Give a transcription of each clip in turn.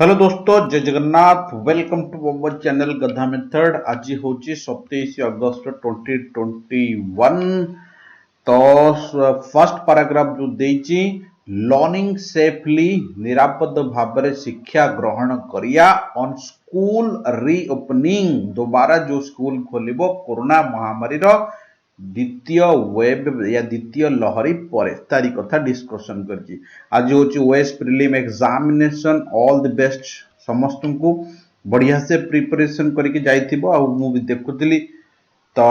Hello दोस्तों, जय Jagannath. Welcome to our channel गधा मेथड। आज हूँ 27 अगस्त 2021। तो फर्स्ट पैराग्राफ जो देची लर्निंग सेफली निरापद भाव में शिक्षा ग्रहण करिया ऑन स्कूल रीओपनिंग। दोबारा जो स्कूल खोलिबो कोरोना महामारी द्वितीय वेब या द्वितीय लहरी पर तारी कथा डिस्कशन करछि। आज होची OS prelim examination. All the best समस्त को बढ़िया से प्रिपरेशन करके जाइथिबो। आ मु भी देखुतली तो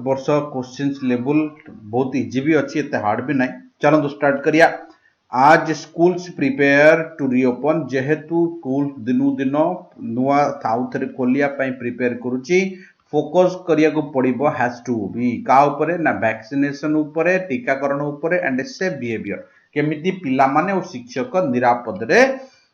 वर्ष क्वेश्चंस लेवल बहुत इजी भी अच्छी, एते हार्ड भी नहीं। चलो तो स्टार्ट करिया। आज स्कूल्स प्रिपेयर टू रीओपन, जेहेतु स्कूल दिनू दिन नुआ आउ थे खोलिया प्रिपेयर करुची। फोकस करिया को पड़िबो हैज टू बी का ऊपर ना वैक्सीनेशन ऊपर, टीकाकरण ऊपर एंड सेफ बिहेवियर, केमिति पिला माने और शिक्षक निरापद रे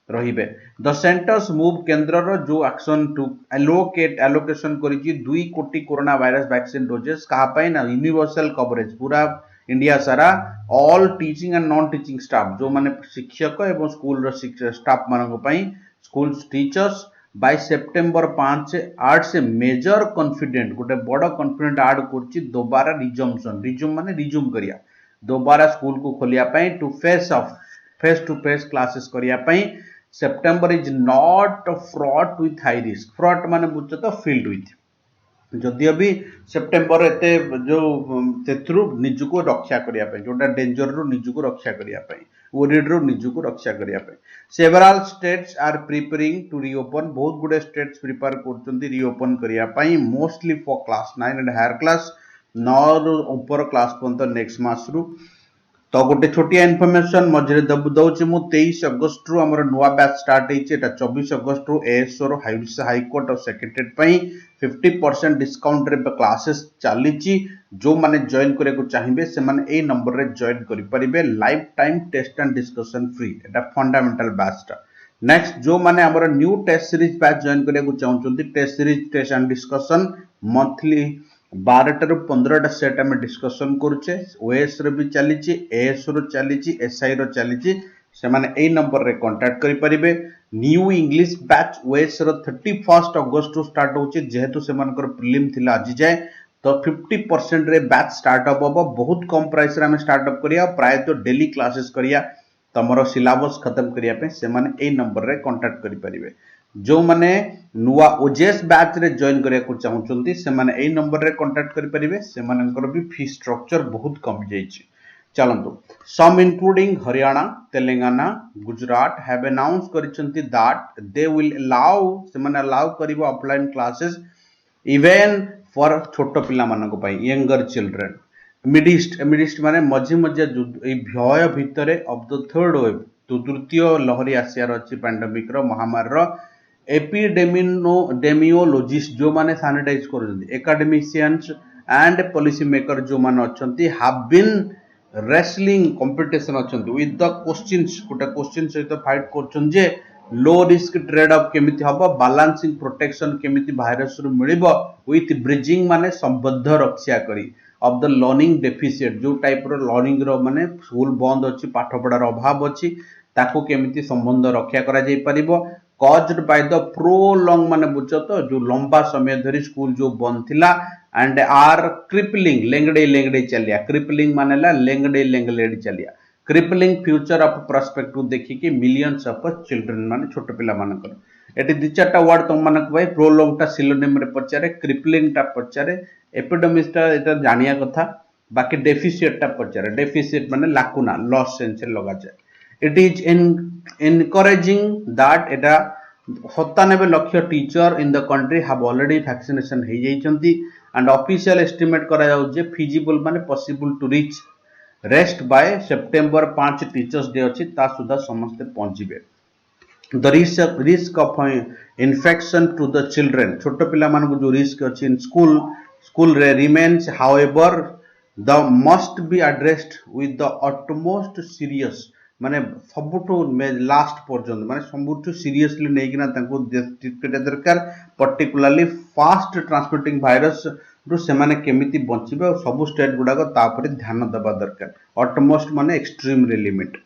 रहिबे। द सेंटर्स मूव केंद्र जो एक्शन टू एलोकेशन करिछि 2 कोटी कोरोना वायरस वैक्सीन डोजेस कहा पाई ना यूनिवर्सल कवरेज पूरा इंडिया सारा। All teaching and non teaching staff जो माने शिक्षक एवं स्कूल रो स्टाफ मानक पई स्कूल टीचर्स बाय सेप्टेम्बर 5-8 से मेजर कॉन्फिडेंट गोटे बड़ कॉन्फिडेंट ऐड करछि दोबारा रिजम्पशन। रिज्यूम माने रिज्यूम करिया, दोबारा स्कूल को खोलिया पई टू फेस टू फेस क्लासेस करिया पई। September is not fraught with high risk. Fraught माने बुझ तो फील्ड विथ, जदि अभी सेप्टेम्बर एते जो तेथरु निज को रक्षा करिया पे, जोटा डेंजर रो निज को रक्षा करिया पे, वरीड रो निज को रक्षा करिया पे। Several states are preparing to reopen. बहुत गुडे स्टेट्स प्रिपेयर करचंती रीओपन करिया पई, mostly for class 9 and higher class 9 ऊपर क्लास पर्यंत नेक्स्ट मास रु। तो गोटे छोटिया इनफॉरमेशन मझे दउछि मु 23 अगस्त रु हमर नुआ बैच स्टार्ट हेछि। एटा 24 अगस्त रु एएसओ रो हाई कोर्ट और सेक्रेटरीट पई 50% डिस्काउंट रे क्लासेस चलीछि। जो माने जॉइन करे को चाहिबे से माने ए नंबर रे जॉइन करि परिबे। Lifetime test and discussion free, एटा फंडामेंटल बैच टा। नेक्स्ट जो माने हमर new test series batch join करे को चाहउछंती, test series test and discussion monthly 12 ରୁ 15ଟା सेट आम डिस्कशन करुचे। ओएस रो भी चलीची, एएस रो चलीची, एसआई रो चलीची। से माने ए नंबर रे कांटेक्ट करि परिबे। न्यू इंग्लिश बैच ओएस रो 31 अगस्त रो स्टार्ट होची, जेहेतु से मानकर प्रीलिम थिला आज जाए तो 50% रे बैच स्टार्ट अप होबो। बहुत कम प्राइस रे हम स्टार्ट अप करिया, प्राय तो डेली क्लासेस करिया। तमरो सिलेबस खत्म करिया पे से माने ए नंबर रे कांटेक्ट करि परिबे। जो माने नुआ ओजेएस बैच रे जॉइन करिया को चाहउचंती से माने ए नंबर रे कांटेक्ट करि परिबे। से मानकर भी फी स्ट्रक्चर बहुत कम जाइछि। चलंतु some including Haryana, Telangana, Gujarat have announce करिसंती that they will allow, say माने अलाउ करिवो ऑफलाइन क्लासेस इवन फॉर छोटो पिला मानको पई, यंगर चिल्ड्रन। मिडिस्ट माने मझी मझे ए भय भितरे ऑफ द थर्ड वेव, तो तृतीय लहरी आसियार अछि पैंडेमिक रो महामारी रो। एपिडेमियोलॉजिस्ट जो माने सैनिटाइज करूछंती, एकेडमिशियंस एंड पॉलिसी मेकर जो माने अछंती हैव बीन रेसलिंग कंपटीशन अछंती विथ द क्वेश्चंस। गोटे क्वेश्चन सहित फाइट करछन जे लो रिस्क ट्रेड ऑफ केमिति हबो, बैलेंसिंग प्रोटेक्शन केमिति वायरस रु मिलिबो विथ ब्रिजिंग माने संबद्ध रक्षा करी ऑफ द लर्निंग डेफिसिएंट। जो टाइप रो लर्निंग रो माने स्कूल बंद अछि, पाठ पढ़ार अभाव अछि, ताको केमिति संबंध रक्षा करा जाई परिबो। कॉज्ड बाय द प्रोलॉन्ग माने बुझ तो जो लंबा समय धरी स्कूल जो बंद थिला एंड आर क्रिपलिंग, लेंगड़े चलिया। क्रिपलिंग माने ला लेंगड़े चलिया। क्रिपलिंग फ्यूचर ऑफ पर्सपेक्टिव देखि कि मिलियंस ऑफ चिल्ड्रन माने छोट पिला मानकर। एटी 2-4टा वर्ड तुम मानक भाई प्रोलॉन्ग टा सिनोनिम रे पचारे, क्रिपलिंग टा पचारे, एपिडेमिक टा एटा जानिया कथा। बाकी डेफिसिएट टा पचारे, डेफिसिएट माने लाकुना, लॉस सेंस रे लगा जाय। इट इज encouraging that एटा 97 lakh teacher in the country have already vaccination हो जाइछंती एंड ऑफिशियल एस्टिमेट करा जाउ जे फिजिबल माने possible to reach rest by September 5 teachers day अछि, ता सुधा समस्त पहुंचीबे। The risk of infection to the children, छोट पिला मानको जो रिस्क अछि इन स्कूल रे remains however the must be addressed with the utmost serious, माने सबुठु लास्ट पर्यंत माने सबुठु सीरियसली नेकिना तांको ट्रीट दरकार। पर्टिकुलरली फास्ट ट्रांसमिटिंग वायरस रु से माने केमिति बंचिबे और सब स्टेट गुडा को तापर ध्यान देबा दरकार। अटमोस्ट माने एक्सट्रीम रे लिमिट।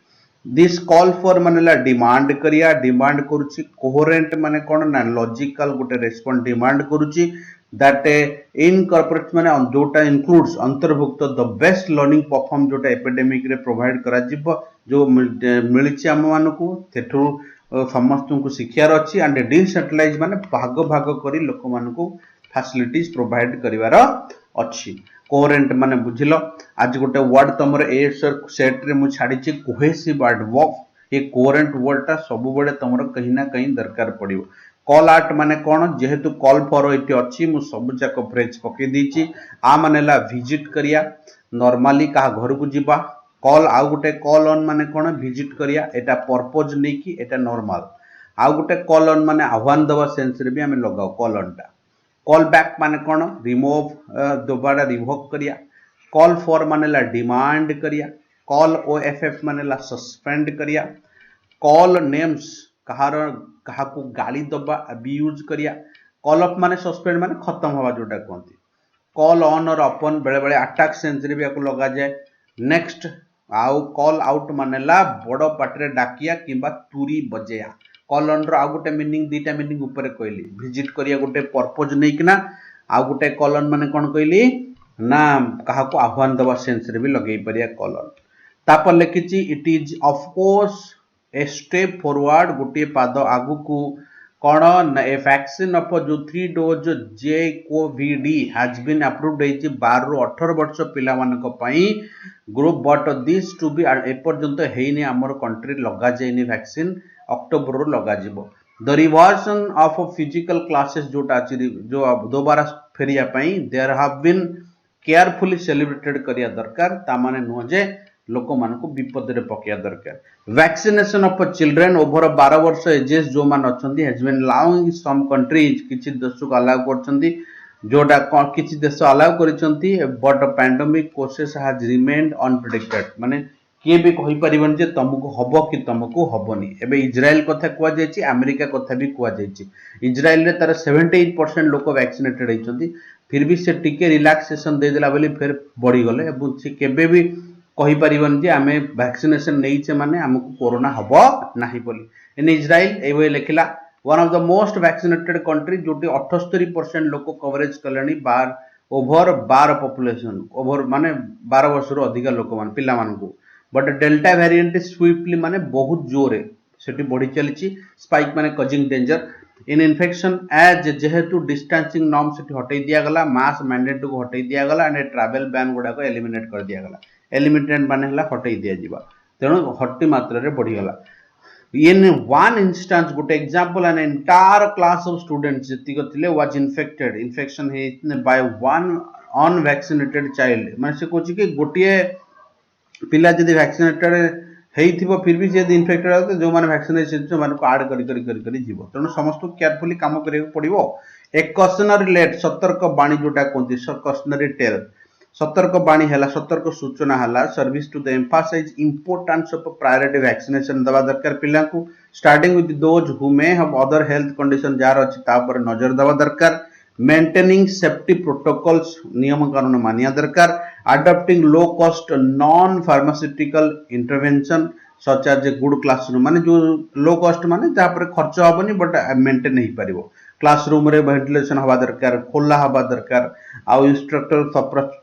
दिस कॉल फॉर मानेला डिमांड करिया डिमांड करूची कोहेरेंट माने कोन ना लॉजिकल गोटे रेस्पॉन्स डिमांड करूची दैट इनकॉर्पोरेट माने जोटा इंक्लूड्स अंतर्भुक्त द बेस्ट लर्निंग परफॉर्म जोटा एपिडेमिक रे प्रोवाइड करा जिवो जो मिलिछि हम मानकू तेठू समस्त को शिक्षार अच्छी एंड डिसेंट्रलाइज माने भाग भाग करी लोक मानकू फैसिलिटीज प्रोवाइड करिवार अच्छी कोहेरेंट माने बुझिलो आज गोटे वर्ड तमर ए सेट रे मु छाड़ी छी कोहेसिव वर्ड वर्क ये कोहेरेंट वर्ड टा सब बडे तमर कहीं ना कहीं दरकार पड़िबो कॉल आउट माने कोन जेहेतु कॉल फॉर इति अच्छी मु सब जाक फ्रेज पके दीची आ मानेला विजिट करिया नॉर्मली का घर को जीवा कॉल आउ गोटे कॉल ऑन माने कोन विजिट करिया एटा पर्पज नै कि एटा नॉर्मल आउ गोटे कॉल ऑन माने आह्वान दवा सेंस रे भी हमें लगाओ कॉल ऑन टा कॉल बैक माने कोन रिमूव दोबारा रिवोक करिया कॉल फॉर मानेला डिमांड करिया कॉल ओएफएफ मानेला सस्पेंड करिया कॉल नेम्स कहार कहा को गाली दबा अब्यूज करिया कॉल ऑफ माने सस्पेंड माने खत्म हवा जोटा कहती कॉल ऑन और अपन बेले बेले अटैक सेंस रे भी आको लगा जाए नेक्स्ट आउ कॉल आउट मानेला बड़ पाटरे डाकिया किबा तुरी बजेया कॉल ऑन रो आ गोटे मीनिंग दीटा मीनिंग ऊपर कहली विजिट करिया गोटे पर्पज नै किना आ गोटे कॉल ऑन माने कोन कहली ना कहा को आह्वान दवा सेंस रे भी लगेई परिया कॉल ऑन तापर लिखिची it is of course a step forward गोटे पाद आगु को कौन ए वैक्सीन ऑफ जो 3 डोज जे कोविड हैज बीन अप्रूव्ड होइची 12 रु 18 वर्ष पिला मानक पई group but this to be a पर्यंत हेइनी हमर कंट्री लगा जाइनी वैक्सीन अक्टोबर रो लगा जिवो the reversion of physical classes जोटा जो दोबारा फेरिया पई there have been carefully celebrated करिया दरकार ता माने नो जे लोक मानकू विपद रे पकिया दरकार वैक्सीनेशन ऑफ चिल्ड्रेन ओवर 12 वर्ष एजेस जो मान अछंती has been allowing some countries किछि देश को अलाउ करछंती जोटा किछि देश अलाउ करिसंती but pandemic causes has remained unpredicted माने किए भी कहि परिबन जे तुमको हबो कि तुमको हबोनी एबे इजराइल कथा कुआ जायछि अमेरिका कथा भी कुआ जायछि इजराइल रे तार 78% लोक वैक्सीनेटेड हैछंती फिर भी से टिके रिलैक्सेशन दे देला बोली फिर बढ़ी गले एबं से केबे भी कहि परिबन जे आमे वैक्सीनेशन नेइछे माने हमको कोरोना हबो नाही बोली इन इजराइल एवे लेखिला one of the most vaccinated country जोटी 78% लोक कवरेज कलेनी बार ओवर 12 पॉपुलेशन ओवर माने 12 वर्ष रो अधिक लोक मान पिला मानकू बट डेल्टा वेरिएंट स्विफ्टली माने बहुत जोरे सेठी बढ़ी चलीची स्पाइक माने causing danger in infection as जेहेतु डिस्टेंसिंग नॉर्म सेठी हटै दिया गला मास मैंडेट को हटै दिया गला एंड ट्रैवल बैन गुडा को एलिमिनेट कर दिया गला एलिमिनेट माने हला हटै दिया जिबा तेणु हट्टी मात्रा रे बढ़ी गला in one instance गोटे example an entire class of students जतिक थिले was infection by one unvaccinated child माने से कोची कि गोटे पिला जदी वैक्सीनेटेड हेइथिबो फिर भी जे इन्फेक्टेड हो जो माने वैक्सीनेशन से माने को ऐड करी जीवो तेणु समस्त केयरफुली काम करियो पड़िबो एक कॉशनरी लेट सतर्क बाणी जोटा कोंती कॉशनरी टेल सतर्क बाणी हैला सतर्क सूचना हैला service to the emphasise importance of priority vaccination दवा दरकार पिला को starting with those who may have other health condition जार अछि ता पर नजर दवा दरकार मेंटेनिंग सेफ्टी प्रोटोकॉल्स नियम कानून मानिया दरकार adopting low cost non pharmaceutical intervention such as a good classroom माने जो लो कॉस्ट माने जहाँ पर खर्च हबनी बट मेंटेन नहीं पारिबो क्लासरूम रे वेंटिलेशन हवा दरकार खोला हवा दरकार आ इंस्ट्रक्टर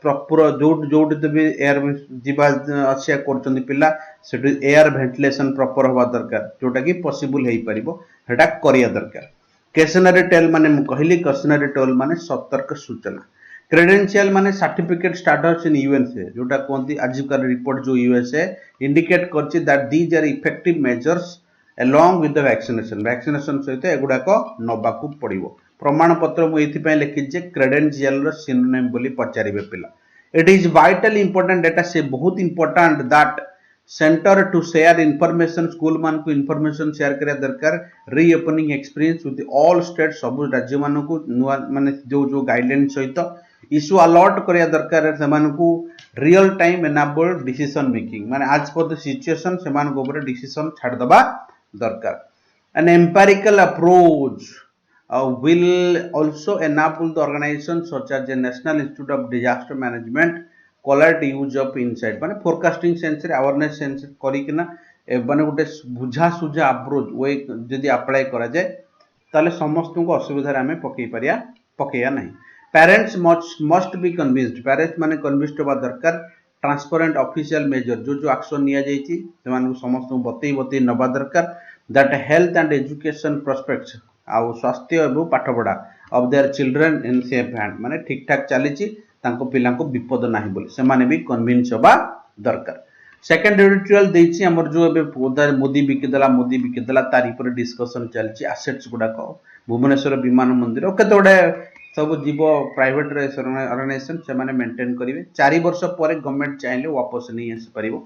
प्रॉपर जोट भी एयर जीवा आसिया करचंदी पिला सेठी एयर वेंटिलेशन प्रॉपर हवा दरकार जोटा कि पॉसिबल हेई परिबो हेटा करिया दरकार केशनरी टेल माने मु कहली केशनरी टेल माने सतर्क सूचना क्रेडेंशियल माने सर्टिफिकेट स्टेटस इन यूएसए जोटा कोंती आजिकर रिपोर्ट जो यूएसए इंडिकेट करछि that these are effective measures along with the vaccination सहित एगुडा को नबाकू पड़िबो प्रमाण पत्र मु एथि पय लिखि जे क्रेडेंशियल रो सिनोनिम बोली पचारिबे पिला it is vitally important data से बहुत important that centre to share information school मान को इंफॉर्मेशन शेयर करिया दरकार reopening experience with all state सब राज्य मान को माने जो गाइडलाइन सहित इशू अलर्ट करिया दरकार से मान को real time enabled decision making माने आज पर सिचुएशन से मान को ऊपर डिसीजन छाड़ दबा दरकार an empirical approach will also enable the organization such as the National Institute of Disaster Management collect use of insight माने forecasting sense रे awareness sense करी किना माने गोटे बुझा सुझा अप्रोच वे जदि अप्लाई करा जाए ताले समस्त को असुविधा आम पकईया ना पेरेंट्स मस्ट बी कन्विन्स्ड पेरेंट्स माने कन्विन्स्ड होगा दरकार ट्रांसपेरेंट ऑफिशियल मेजर जो जो एक्शन निया जायछि सेमान समस्त को बतई नबा दरकार that health and education prospects आउ स्वास्थ्य एवं पाठपढ़ा of their children in safe hand माने ठीक ठाक चली पिला विपद ना बोली से भी कन्विन्स होगा दरकार सेकेंड एडिटोरियल देछि हमर जो एबे मोदी बिकिदेला तारी पर डिस्कशन चलछि एसेट्स गुडाक भुवनेश्वर विमान मंदिर केते गुडे सब जीव प्राइवेट ऑर्गेनाइजेशन से माने मेंटेन करिवे 4 वर्ष पर गवर्नमेंट चाहिले वापस नहीं आसी परिबो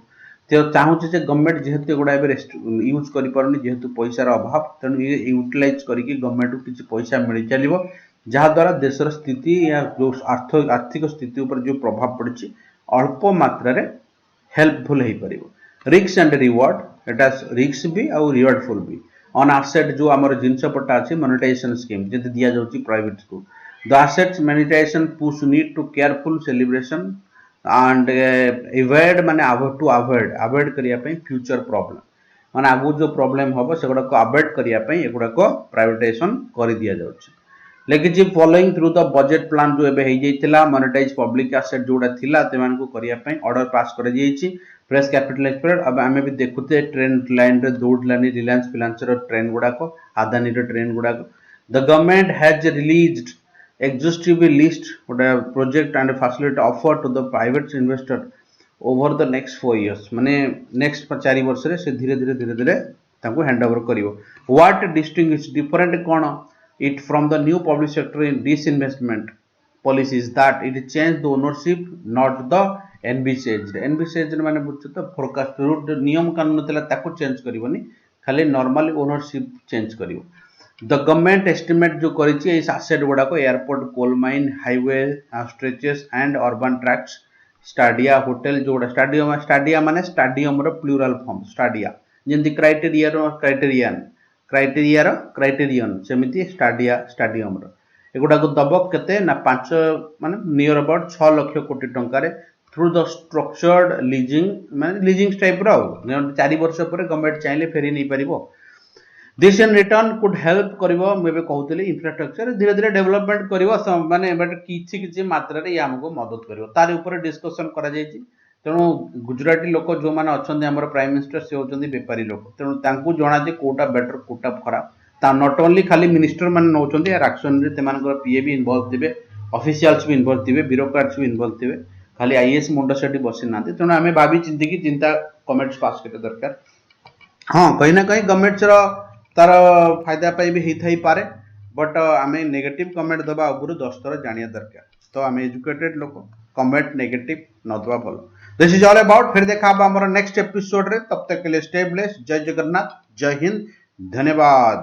तो चाहूँ जे गवर्नमेंट जेहेतु गुड़ा यूज करि पारुनी जेहेतु पैसार अभाव तेणु ये यूटिलाइज करके गवर्नमेंट को किसी पैसा मिल चलो जहाँ द्वारा देशर स्थिति या जो आर्थिक स्थिति उपर जो प्रभाव पड़ी अल्प मात्रा हेल्पफुल हो पार risk and reward Etah risk भी आउ रिवार्डफुल भी ऑन एसेट जो आम जिनपटा अच्छी मोनेटाइजेशन स्कीम जब दि जाऊँगी प्राइवेट को the assets monetisation push need to careful celebration and avoid माने अवॉइड करिया पई फ्यूचर प्रॉब्लम माने आगु जो प्रॉब्लम होबो से गुडा को अवॉइड करिया पई एगुडा को प्राइवेटाइजेशन कर दिया जाउछ लेकिन following through the budget plan जो एबे हे जाइतिला मोनेटाइज पब्लिक एसेट जोडा थिला तेमान को करिया पई ऑर्डर पास कर जाइछि प्रेस कैपिटल एक्सपर्ट अब आमे भी देखुते ट्रेन लाइन रे दौड़लानी रिलायंस फिनांस रो ट्रेन गुडा को आदानी रो ट्रेन गुडा को the government has released exhaustive list project and facility offered to the private investor over the next 4 years माने next 4 वर्ष रे से धीरे धीरे तांको हैंड ओवर करिवो व्हाट डिस्टिंग्विश डिफरेंट कोन it from the new public sector in disinvestment policies that it change the ownership not the envisages माने बुझछ तो फोरकास्ट रूट नियम कानून तला ताको चेंज करिवोनी खाली नॉर्मल ओनरशिप चेंज करिवो द गवर्नमेंट एस्टिमेट जो करिछि इस एसेट गुडा को airport coal mine highway stretches and urban tracts stadia hotel जो स्टाडिया माने स्टाडियम रो प्लूरल फॉर्म स्टाडिया जेंति क्राइटेरियन सेमिति स्टाडियम रो एगुडा को दबक केते ना 5 माने नियर अबाउट 6 लाख कोटी टंका रे थ्रू द स्ट्रक्चर्ड लीजिंग माने लीजिंग टाइप रो 4 वर्ष पर गवर्नमेंट चाहिले फेरी नहीं परिबो this in return could help करिवो मेबे कहउतले इंफ्रास्ट्रक्चर धीरे धीरे डेवलपमेंट करिवो माने बट किछि मात्रा रे हमको मदद करिवो तार ऊपर डिस्कशन करा जायछि तेणु गुजराती लोक जो माने अछन्ते हमर प्राइम मिनिस्टर से होचन्ती व्यापारी लोक तेणु तांकू जणा जे कोटा बेटर कोटा खराब ता नॉट ओनली खाली मिनिस्टर माने नौचन्ती एक्शन रे तेमानकर पीए भी इन्वॉल्व थिबे ऑफिशियल्स भी इन्वॉल्व थिबे ब्यूरोक्रेट्स भी इन्वॉल्व थिबे खाली आईएएस मुंडा सेठी बसि नांती तेणु हमें भाबी चिंती की चिंता कमेंट्स पास करते दरकार हां कहीं ना कहीं गवर्नमेंट रो तार फायदा पाई भी होई पारे बट आमे नेगेटिव कमेंट दबा ऊपर 10 थर जानिया दरकार तो आमे एजुकेटेड लोक कमेंट नेगेटिव न दबा भलो दिस इज ऑल अबाउट फिर देखा हमर नेक्स्ट एपिसोड रे तब तक के लिए स्टे ब्लेस्ड जय जगन्नाथ जय हिंद धन्यवाद।